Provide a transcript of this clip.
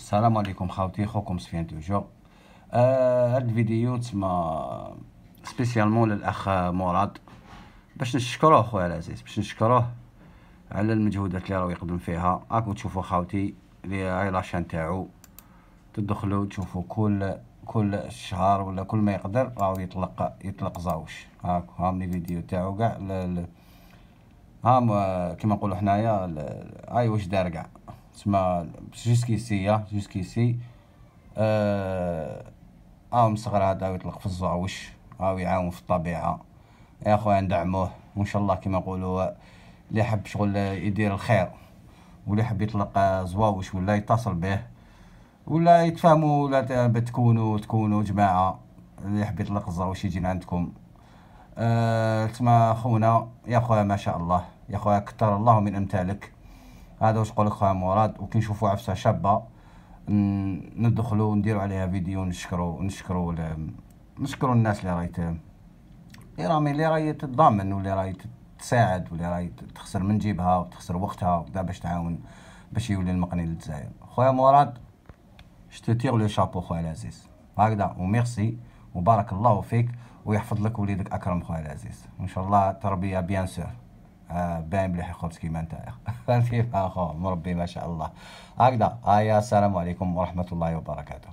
السلام عليكم خاوتي، خوكم سفيان توجور. هاد الفيديو تسمى سبيسيالمون للاخ مراد، باش نشكروه خويا العزيز، باش نشكروه على المجهودات اللي راهو يقدم فيها. راكم تشوفوا خاوتي اللي هاي لاشان تاعو، تدخلوا تشوفوا كل شهر ولا كل ما يقدر راهو يطلق زاوش. هاهم لي فيديو تاعو كاع هام كيما نقولوا حنايا هاي واش دار كاع تسمى جوسكيسي. من صغر هذا يطلق في الزاوش، يعاون في الطبيعة. يا خويا ندعموه، وان شاء الله كيما نقولوا اللي يحب شغل يدير الخير واللي يحب يطلق زواوش ولا يتصل به ولا يتفاهموا ولا تكونوا جماعة اللي يحب يطلق الزواوش يجي عندكم. تسمى خونا يا خويا ما شاء الله، يا خويا كتر الله من امثالك. هذا واش نقولك خويا مراد. وكي نشوفوا عفسه شابه ندخلوا نديروا عليها فيديو، نشكروا الناس اللي راهي تتضامن واللي راهي تساعد واللي راهي تخسر من جيبها وتخسر وقتها وكذا باش تعاون باش يولي المقني للجزائر. خويا مراد جو تيغ لو شابو خويا العزيز، هكذا وميرسي وبارك الله فيك ويحفظ لك وليدك اكرم خويا العزيز، وان شاء الله تربيه بيان سور. باين بلي خبز كيما نتايا فهمتي اخو مربي ما شاء الله. هكذا السلام عليكم ورحمه الله وبركاته.